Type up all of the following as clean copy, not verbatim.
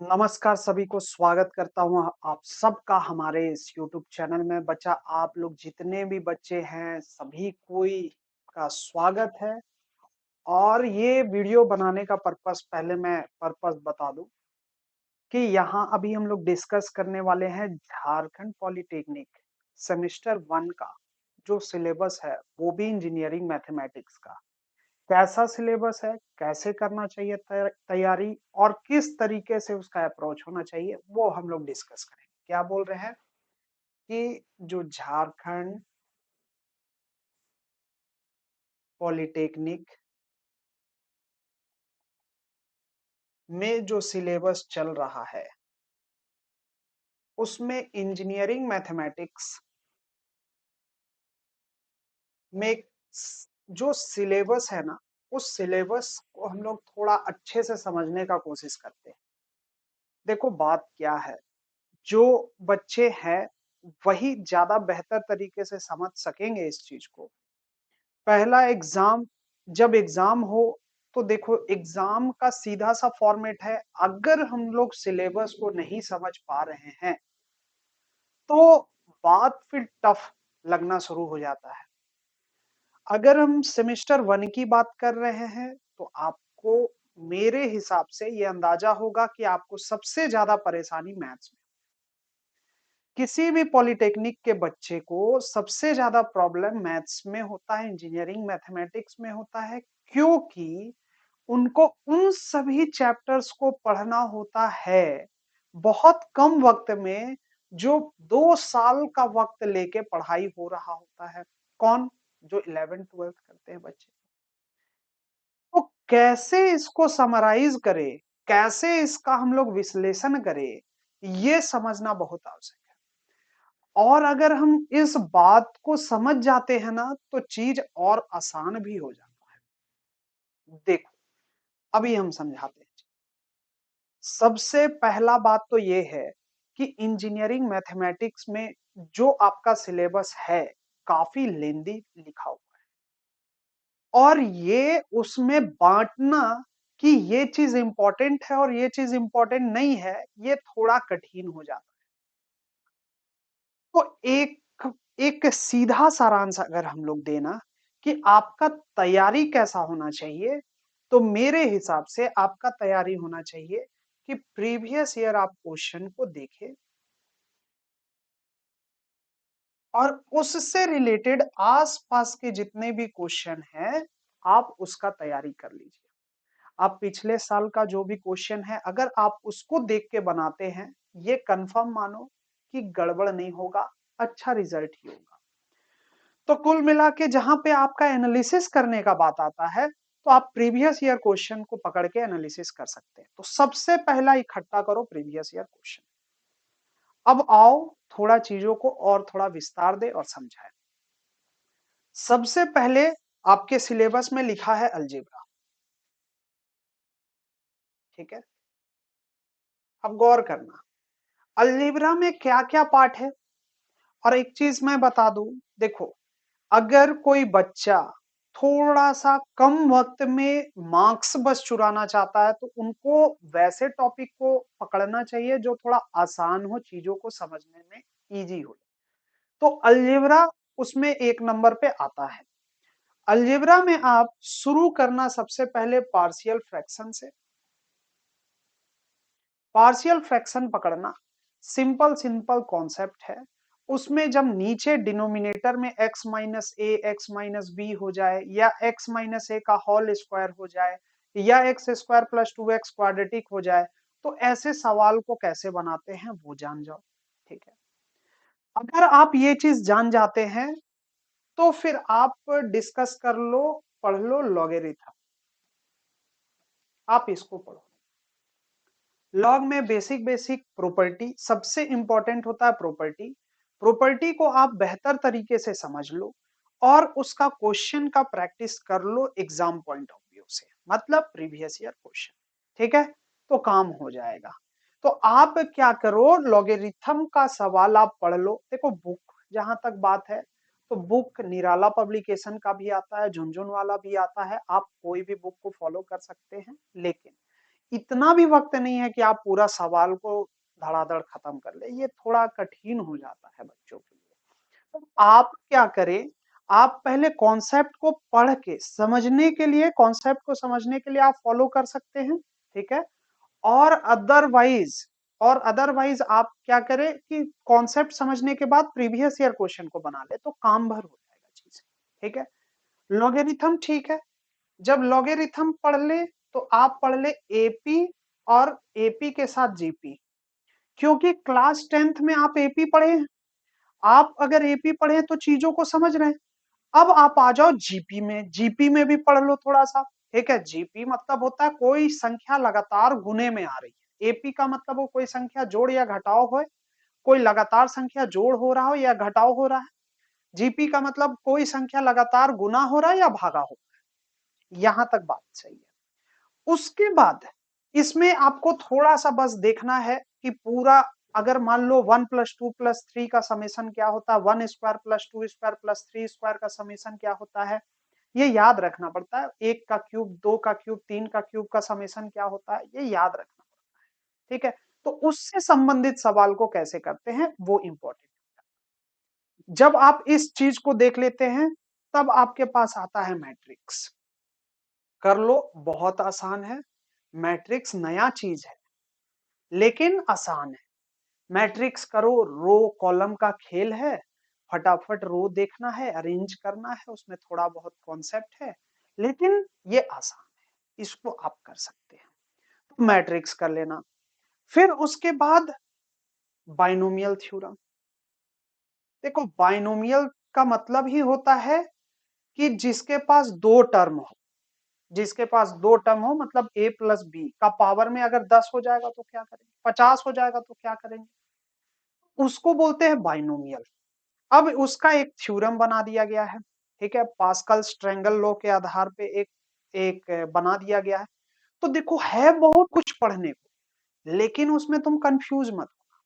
नमस्कार सभी को स्वागत करता हूँ आप सबका हमारे इस YouTube चैनल में। बच्चा आप लोग जितने भी बच्चे हैं सभी कोई का स्वागत है। और ये वीडियो बनाने का पर्पस पहले मैं पर्पस बता दूं कि यहाँ अभी हम लोग डिस्कस करने वाले हैं झारखंड पॉलिटेक्निक सेमेस्टर 1 का जो सिलेबस है वो भी इंजीनियरिंग मैथमेटिक्स का। कैसा सिलेबस है, कैसे करना चाहिए तैयारी और किस तरीके से उसका अप्रोच होना चाहिए वो हम लोग डिस्कस करेंगे। क्या बोल रहे हैं कि जो झारखंड पॉलिटेक्निक में जो सिलेबस चल रहा है उसमें इंजीनियरिंग मैथमेटिक्स में जो सिलेबस है ना उस सिलेबस को हम लोग थोड़ा अच्छे से समझने का कोशिश करते हैं। देखो बात क्या है, जो बच्चे हैं वही ज्यादा बेहतर तरीके से समझ सकेंगे इस चीज को। पहला एग्जाम, जब एग्जाम हो तो देखो एग्जाम का सीधा सा फॉर्मेट है। अगर हम लोग सिलेबस को नहीं समझ पा रहे हैं तो बात फिर टफ लगना शुरू हो जाता है। अगर हम सेमेस्टर 1 की बात कर रहे हैं तो आपको मेरे हिसाब से ये अंदाजा होगा कि आपको सबसे ज्यादा परेशानी मैथ्स में। किसी भी पॉलिटेक्निक के बच्चे को सबसे ज्यादा प्रॉब्लम मैथ्स में होता है, इंजीनियरिंग मैथमेटिक्स में होता है, क्योंकि उनको उन सभी चैप्टर्स को पढ़ना होता है बहुत कम वक्त में, जो 2 साल का वक्त लेके पढ़ाई हो रहा होता है। कौन? जो 11th 12th करते हैं बच्चे। तो कैसे इसको समराइज करें, कैसे इसका हम लोग विश्लेषण करें, ये समझना बहुत आवश्यक है। और अगर हम इस बात को समझ जाते हैं ना तो चीज और आसान भी हो जाता है। देखो अभी हम समझाते हैं। सबसे पहला बात तो ये है कि इंजीनियरिंग मैथमेटिक्स में जो आपका सिलेबस है काफी लेंदी लिखा हुआ है। और ये उसमें बांटना कि ये चीज इंपॉर्टेंट है और ये चीज इंपॉर्टेंट नहीं है, ये थोड़ा कठिन हो जाता है। तो एक सीधा सारांश अगर हम लोग देना कि आपका तैयारी कैसा होना चाहिए, तो मेरे हिसाब से आपका तैयारी होना चाहिए कि प्रीवियस ईयर आप क्वेश्चन को देखें और उससे रिलेटेड आसपास के जितने भी क्वेश्चन हैं आप उसका तैयारी कर लीजिए। आप पिछले साल का जो भी क्वेश्चन है अगर आप उसको देख के बनाते हैं, ये कंफर्म मानो कि गड़बड़ नहीं होगा, अच्छा रिजल्ट ही होगा। तो कुल मिला के जहां पे आपका एनालिसिस करने का बात आता है तो आप प्रीवियस ईयर क्वेश्चन को पकड़ के एनालिसिस कर सकते हैं। तो सबसे पहला इकट्ठा करो प्रीवियस ईयर क्वेश्चन। अब आओ थोड़ा चीजों को और थोड़ा विस्तार दे और समझाए। सबसे पहले आपके सिलेबस में लिखा है अलजेब्रा, ठीक है। अब गौर करना अलजेब्रा में क्या क्या पार्ट है। और एक चीज मैं बता दूं, देखो अगर कोई बच्चा थोड़ा सा कम वक्त में मार्क्स बस चुराना चाहता है तो उनको वैसे टॉपिक को पकड़ना चाहिए जो थोड़ा आसान हो, चीजों को समझने में इजी हो। तो अलजेब्रा उसमें 1 नंबर पे आता है। अलजेब्रा में आप शुरू करना सबसे पहले पार्शियल फ्रैक्शन से। पार्शियल फ्रैक्शन पकड़ना सिंपल सिंपल कॉन्सेप्ट है। उसमें जब नीचे डिनोमिनेटर में x माइनस ए एक्स माइनस बी हो जाए या x माइनस ए का होल स्क्वायर हो जाए या x square plus 2x quadratic हो जाए, तो ऐसे सवाल को कैसे बनाते हैं वो जान जाओ, ठीक है। अगर आप ये चीज जान जाते हैं तो फिर आप डिस्कस कर लो, पढ़ लो लॉगरिथम। आप इसको पढ़ो। लॉग में बेसिक बेसिक प्रॉपर्टी सबसे इंपॉर्टेंट होता है। प्रॉपर्टी प्रॉपर्टी को आप बेहतर तरीके से समझ लो और उसका क्वेश्चन का प्रैक्टिस कर लो एग्जाम पॉइंट ऑफ व्यू से, मतलब प्रीवियस ईयर क्वेश्चन, ठीक है। तो काम हो जाएगा। तो आप क्या करो, लॉगरिथम का सवाल आप पढ़ लो। देखो बुक जहां तक बात है तो बुक निराला पब्लिकेशन का भी आता है, झुनझुन वाला भी आता है, आप कोई भी बुक को फॉलो कर सकते हैं। लेकिन इतना भी वक्त नहीं है कि आप पूरा सवाल को धड़ाधड़ खत्म कर ले, ये थोड़ा कठिन हो जाता है बच्चों के लिए। तो आप क्या करें, आप पहले कॉन्सेप्ट को पढ़ के समझने के लिए, कॉन्सेप्ट को समझने के लिए आप फॉलो कर सकते हैं, ठीक है। और अदरवाइज आप क्या करें कि कॉन्सेप्ट समझने के बाद प्रीवियस ईयर क्वेश्चन को बना ले, तो काम भर हो जाएगा चीज, ठीक है। लॉगरिथम ठीक है, जब लॉगरिथम पढ़ ले तो आप पढ़ ले एपी, और एपी के साथ जीपी, क्योंकि क्लास 10th में आप एपी पढ़े हैं। आप अगर एपी पढ़े तो चीजों को समझ रहे हैं। अब आप आ जाओ जीपी में, जीपी में भी पढ़ लो थोड़ा सा, ठीक है। जीपी मतलब होता है कोई संख्या लगातार गुने में आ रही है, एपी का मतलब वो कोई संख्या जोड़ या घटाव हो, कोई लगातार संख्या जोड़ हो रहा हो या घटाव हो रहा है। जीपी का मतलब कोई संख्या लगातार गुना हो रहा है या भागा हो रहा है। यहां तक बात सही है। उसके बाद इसमें आपको थोड़ा सा बस देखना है कि पूरा, अगर मान लो 1+2+3 का समेशन क्या होता है, 1² + 2² + 3² का समेशन क्या होता है, ये याद रखना पड़ता है। 1 का क्यूब, 2 का क्यूब, 3 का क्यूब का समेशन क्या होता है, ये याद रखना पड़ता है, ठीक है। तो उससे संबंधित सवाल को कैसे करते हैं वो इंपॉर्टेंट। जब आप इस चीज को देख लेते हैं, तब आपके पास आता है मैट्रिक्स। कर लो, बहुत आसान है। मैट्रिक्स नया चीज है लेकिन आसान है। मैट्रिक्स करो, रो कॉलम का खेल है, फटाफट रो देखना है, अरेंज करना है, उसमें थोड़ा बहुत कॉन्सेप्ट है, लेकिन ये आसान है, इसको आप कर सकते हैं। तो मैट्रिक्स कर लेना। फिर उसके बाद बाइनोमियल थ्योरम। देखो, बाइनोमियल का मतलब ही होता है कि जिसके पास दो टर्म हो, जिसके पास दो टर्म हो, मतलब a प्लस बी का पावर में अगर 10 हो जाएगा तो क्या करेंगे, 50 हो जाएगा तो क्या करेंगे, उसको बोलते हैं बाइनोमियल। अब उसका एक थ्योरम बना दिया गया है, ठीक है, पास्कल स्ट्रेंगल लॉ के आधार पे एक एक बना दिया गया है। तो देखो, है बहुत कुछ पढ़ने को, लेकिन उसमें तुम कंफ्यूज मत हो।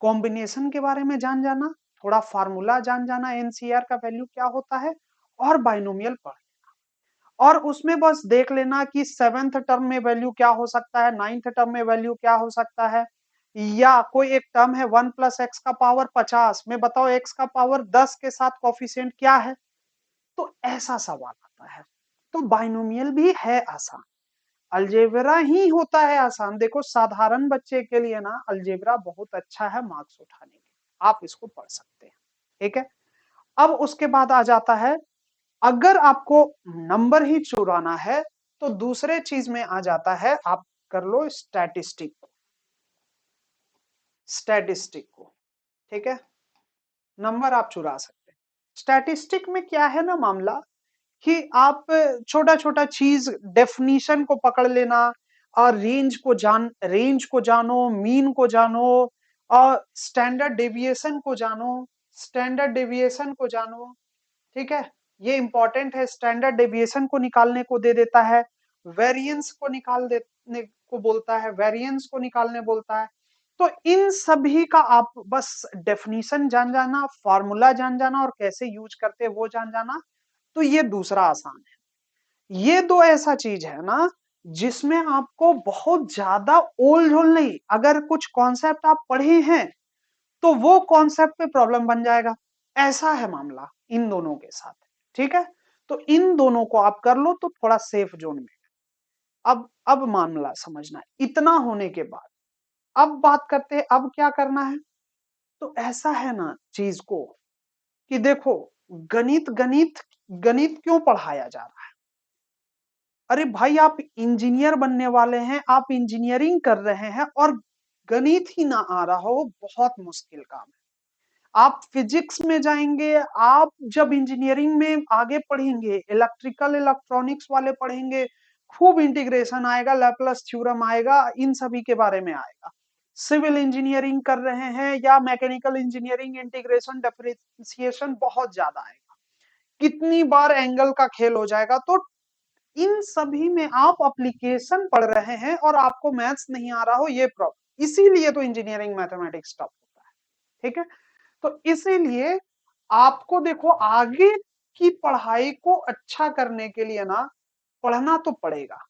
कॉम्बिनेशन के बारे में जान जाना, थोड़ा फार्मूला जान जाना, एनसीआर का वैल्यू क्या होता है, और बाइनोमियल पढ़, और उसमें बस देख लेना कि सेवेंथ टर्म में वैल्यू क्या हो सकता है, नाइन्थ टर्म में वैल्यू क्या हो सकता है, या कोई एक टर्म है 1+x⁻50 में, बताओ x का पावर 10 के साथ कॉफिशिएंट क्या है। तो ऐसा सवाल आता है। तो बाइनोमियल भी है आसान, अलजेब्रा ही होता है आसान। देखो, साधारण बच्चे के लिए ना अलजेब्रा बहुत अच्छा है मार्क्स उठाने के, आप इसको पढ़ सकते हैं, ठीक है। अब उसके बाद आ जाता है, अगर आपको नंबर ही चुराना है तो दूसरे चीज में आ जाता है, आप कर लो स्टैटिस्टिक, स्टैटिस्टिक को, ठीक है। नंबर आप चुरा सकते हैं। स्टैटिस्टिक में क्या है ना मामला, कि आप छोटा छोटा चीज, डेफिनीशन को पकड़ लेना, और रेंज को जानो, मीन को जानो, और स्टैंडर्ड डेविएशन को जानो, स्टैंडर्ड डेविएशन को जानो, ठीक है। ये इंपॉर्टेंट है, स्टैंडर्ड डेविएशन को निकालने को दे देता है, वेरिएंस को निकाल देने को बोलता है, वेरिएंस को निकालने बोलता है। तो इन सभी का आप बस डेफिनीशन जान जाना, फॉर्मूला जान जाना, और कैसे यूज करते हैं वो जान जाना, तो ये दूसरा आसान है। ये दो ऐसा चीज है ना जिसमें आपको बहुत ज्यादा ओल झोल नहीं, अगर कुछ कॉन्सेप्ट आप पढ़े हैं तो वो कॉन्सेप्ट पे प्रॉब्लम बन जाएगा, ऐसा है मामला इन दोनों के साथ, ठीक है। तो इन दोनों को आप कर लो तो थोड़ा सेफ जोन में। अब मामला समझना है। इतना होने के बाद अब बात करते हैं, अब क्या करना है। तो ऐसा है ना चीज को, कि देखो, गणित गणित गणित क्यों पढ़ाया जा रहा है। अरे भाई, आप इंजीनियर बनने वाले हैं, आप इंजीनियरिंग कर रहे हैं, और गणित ही ना आ रहा हो, बहुत मुश्किल काम है। आप फिजिक्स में जाएंगे, आप जब इंजीनियरिंग में आगे पढ़ेंगे, इलेक्ट्रिकल इलेक्ट्रॉनिक्स वाले पढ़ेंगे, खूब इंटीग्रेशन आएगा, लैपलास थ्योरम आएगा, इन सभी के बारे में आएगा। सिविल इंजीनियरिंग कर रहे हैं या मैकेनिकल इंजीनियरिंग, इंटीग्रेशन डिफरेंशिएशन बहुत ज्यादा आएगा, कितनी बार एंगल का खेल हो जाएगा। तो इन सभी में आप एप्लीकेशन पढ़ रहे हैं और आपको मैथ्स नहीं आ रहा हो, ये प्रॉब्लम, इसीलिए तो इंजीनियरिंग मैथमेटिक्स टफ होता है, ठीक है। तो इसीलिए आपको देखो, आगे की पढ़ाई को अच्छा करने के लिए ना पढ़ना तो पड़ेगा,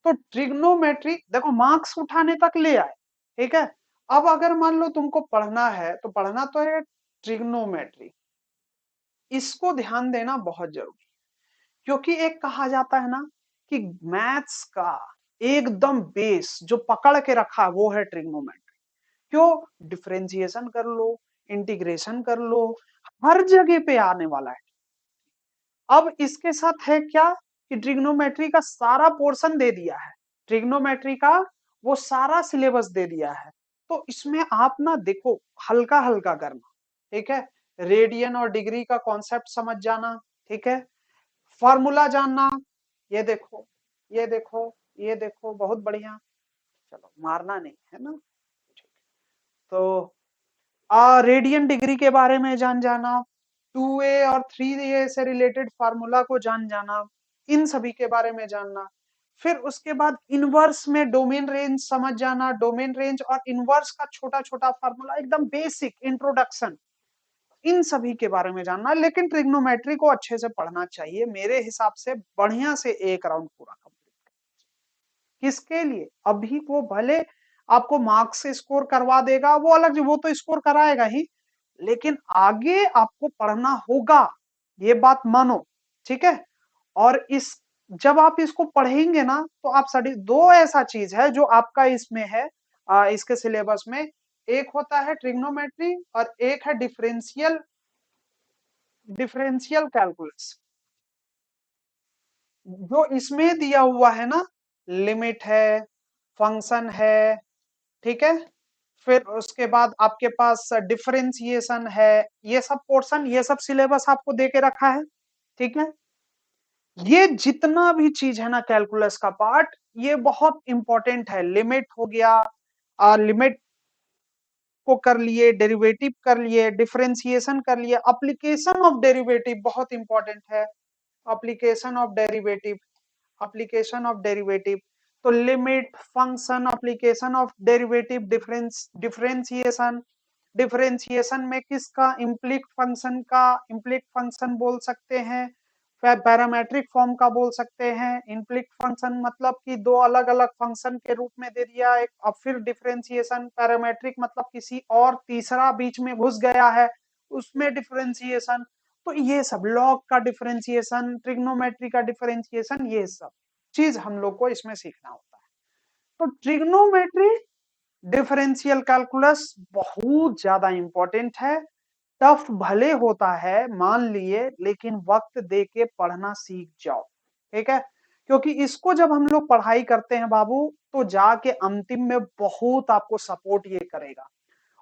तो ट्रिग्नोमेट्री देखो मार्क्स उठाने तक ले आए, ठीक है। अब अगर मान लो तुमको पढ़ना है तो पढ़ना तो है ट्रिग्नोमेट्री, इसको ध्यान देना बहुत जरूरी, क्योंकि एक कहा जाता है ना कि मैथ्स का एकदम बेस जो पकड़ के रखा है वो है ट्रिग्नोमेट्री। क्यों? डिफरेंशिएशन कर लो, इंटीग्रेशन कर लो, हर जगह पे आने वाला है। अब इसके साथ है क्या कि ट्रिग्नोमेट्री का सारा पोर्शन दे दिया है, ट्रिग्नोमेट्री का वो सारा सिलेबस दे दिया है। तो इसमें आप ना देखो हल्का हल्का करना, ठीक है। रेडियन और डिग्री का कॉन्सेप्ट समझ जाना, ठीक है। फॉर्मूला जानना, ये देखो ये देखो ये देखो, बहुत बढ़िया। चलो मारना नहीं है ना, ठीक। तो रेडियन डिग्री के बारे में जान जाना, 2a और 3a से रिलेटेड फार्मूला को जान जाना, इन सभी के बारे में जानना। फिर उसके बाद इनवर्स में डोमेन रेंज समझ जाना, डोमेन रेंज और इनवर्स का छोटा छोटा फार्मूला, एकदम बेसिक इंट्रोडक्शन, इन सभी के बारे में जानना। लेकिन ट्रिग्नोमेट्री को अच्छे से पढ़ना चाहिए मेरे हिसाब से, बढ़िया से एक राउंड पूरा कंप्लीट। किसके लिए? अभी वो भले आपको मार्क्स से स्कोर करवा देगा, वो अलग, वो तो स्कोर कराएगा ही, लेकिन आगे आपको पढ़ना होगा, ये बात मानो, ठीक है। और इस जब आप इसको पढ़ेंगे ना तो आप स्टडी, दो ऐसा चीज है जो आपका इसमें है, इसके सिलेबस में, एक होता है ट्रिग्नोमेट्री और एक है डिफरेंशियल डिफरेंशियल कैलकुलस। जो इसमें दिया हुआ है ना, लिमिट है, फंक्शन है, ठीक है। फिर उसके बाद आपके पास डिफरेंशिएशन है, ये सब पोर्शन, ये सब सिलेबस आपको दे के रखा है, ठीक है। ये जितना भी चीज है ना कैलकुलस का पार्ट, ये बहुत इंपॉर्टेंट है। लिमिट हो गया, लिमिट को कर लिए, डेरिवेटिव कर लिए, डिफरेंशिएशन कर लिए, एप्लीकेशन ऑफ डेरिवेटिव बहुत इंपॉर्टेंट है, application of derivative, application of derivative. तो limit, function, application of derivative, differentiation, differentiation में किसका, इम्प्लिक फंक्शन का, इम्प्लिक फंक्शन बोल सकते हैं, पैरामेट्रिक फॉर्म का बोल सकते हैं। इम्प्लिक फंक्शन मतलब कि दो अलग अलग फंक्शन के रूप में दे दिया एक, अब फिर डिफरेंशिएशन, पैरामेट्रिक मतलब किसी और तीसरा बीच में घुस गया है, उसमें डिफरेंशिएशन। तो ये सब लॉग का डिफरेंशिएशन, ट्रिग्नोमेट्री का डिफरेंशिएशन, ये सब चीज हम लोग को इसमें सीखना होता है। तो ट्रिग्नोमेट्री, डिफरेंशियल कैलकुलस बहुत ज्यादा इंपॉर्टेंट है। टफ भले होता है मान लिए, लेकिन वक्त दे के पढ़ना सीख जाओ, ठीक है। क्योंकि इसको जब हम लोग पढ़ाई करते हैं बाबू, तो जाके अंतिम में बहुत आपको सपोर्ट ये करेगा,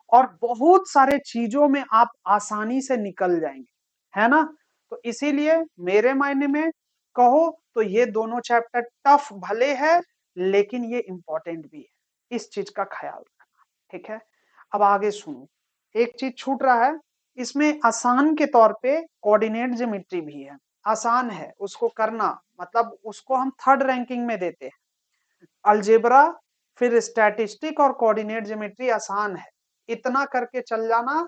और बहुत सारे चीजों में आप आसानी से निकल जाएंगे, है ना। तो इसीलिए मेरे मायने में कहो तो ये दोनों चैप्टर टफ भले है, लेकिन ये इंपॉर्टेंट भी है, इस चीज का ख्याल रखना, ठीक है। अब आगे सुनो, एक चीज छूट रहा है इसमें, आसान के तौर पे कोऑर्डिनेट ज्योमेट्री भी है, आसान है उसको करना, मतलब उसको हम थर्ड रैंकिंग में देते हैं। अलजेब्रा, फिर स्टैटिस्टिक और कोऑर्डिनेट ज्योमेट्री आसान है, इतना करके चल जाना,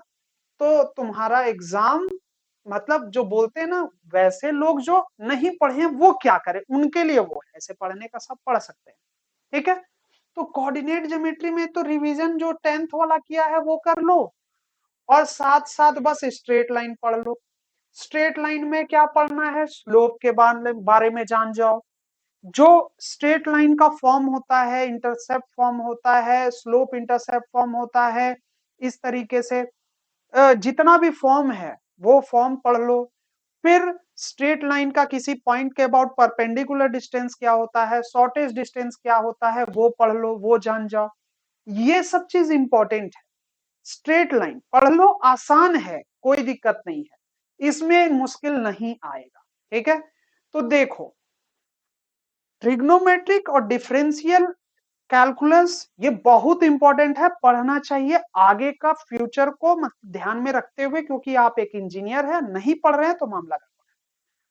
तो तुम्हारा एग्जाम, मतलब जो बोलते हैं ना, वैसे लोग जो नहीं पढ़े हैं वो क्या करें, उनके लिए वो है, ऐसे पढ़ने का सब पढ़ सकते हैं, ठीक है। तो कोऑर्डिनेट ज्योमेट्री में तो रिवीजन जो 10th वाला किया है वो कर लो, और साथ साथ बस स्ट्रेट लाइन पढ़ लो। स्ट्रेट लाइन में क्या पढ़ना है, स्लोप के बारे में जान जाओ। जो स्ट्रेट लाइन का फॉर्म होता है, इंटरसेप्ट फॉर्म होता है, स्लोप इंटरसेप्ट फॉर्म होता है, इस तरीके से जितना भी फॉर्म है वो फॉर्म पढ़ लो। फिर स्ट्रेट लाइन का किसी पॉइंट के अबाउट परपेंडिकुलर डिस्टेंस क्या होता है, शॉर्टेस्ट डिस्टेंस क्या होता है, वो पढ़ लो, वो जान जाओ। ये सब चीज इंपॉर्टेंट है। स्ट्रेट लाइन पढ़ लो, आसान है, कोई दिक्कत नहीं है, इसमें मुश्किल नहीं आएगा, ठीक है। तो देखो, ट्रिग्नोमेट्रिक और डिफरेंशियल कैलकुलस ये बहुत इंपॉर्टेंट है, पढ़ना चाहिए आगे का फ्यूचर को ध्यान में रखते हुए, क्योंकि आप एक इंजीनियर है, नहीं पढ़ रहे हैं तो मामला गड़बड़ है,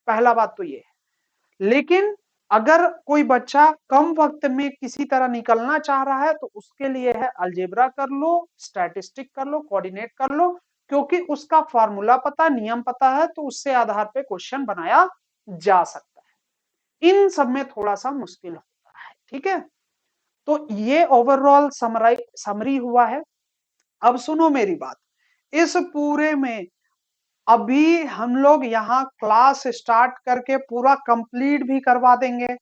पहला बात तो ये है। लेकिन अगर कोई बच्चा कम वक्त में किसी तरह निकलना चाह रहा है, तो उसके लिए है अलजेब्रा कर लो, स्टैटिस्टिक कर लो, कोऑर्डिनेट कर लो, क्योंकि उसका फॉर्मूला पता, नियम पता है, तो उससे आधार पे क्वेश्चन बनाया जा सकता है। इन सब में थोड़ा सा मुश्किल होता है, ठीक है, तो ये ओवरऑल समरी हुआ है। अब सुनो मेरी बात, इस पूरे में अभी हम लोग यहाँ क्लास स्टार्ट करके पूरा कंप्लीट भी करवा देंगे,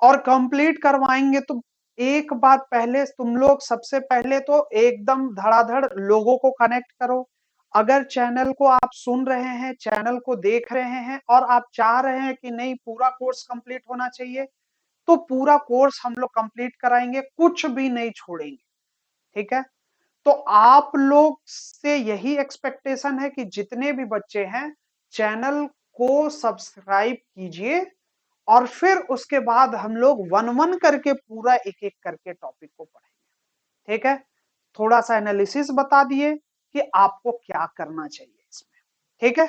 और कंप्लीट करवाएंगे तो एक बात पहले तुम लोग सबसे पहले तो एकदम धड़ाधड़ लोगों को कनेक्ट करो। अगर चैनल को आप सुन रहे हैं, चैनल को देख रहे हैं और आप चाह रहे हैं कि नहीं पूरा कोर्स कंप्लीट होना चाहिए, तो पूरा कोर्स हम लोग कंप्लीट कराएंगे, कुछ भी नहीं छोड़ेंगे। ठीक है, तो आप लोग से यही एक्सपेक्टेशन है कि जितने भी बच्चे हैं चैनल को सब्सक्राइब कीजिए, और फिर उसके बाद हम लोग वन वन करके पूरा एक एक करके टॉपिक को पढ़ेंगे। ठीक है, थोड़ा सा एनालिसिस बता दिए कि आपको क्या करना चाहिए इसमें। ठीक है,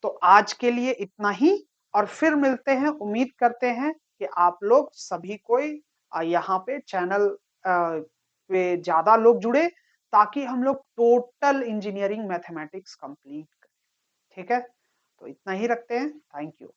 तो आज के लिए इतना ही, और फिर मिलते हैं। उम्मीद करते हैं कि आप लोग सभी कोई यहाँ पे चैनल पे ज्यादा लोग जुड़े, ताकि हम लोग टोटल इंजीनियरिंग मैथमेटिक्स कंप्लीट करें। ठीक है, तो इतना ही रखते हैं। Thank you.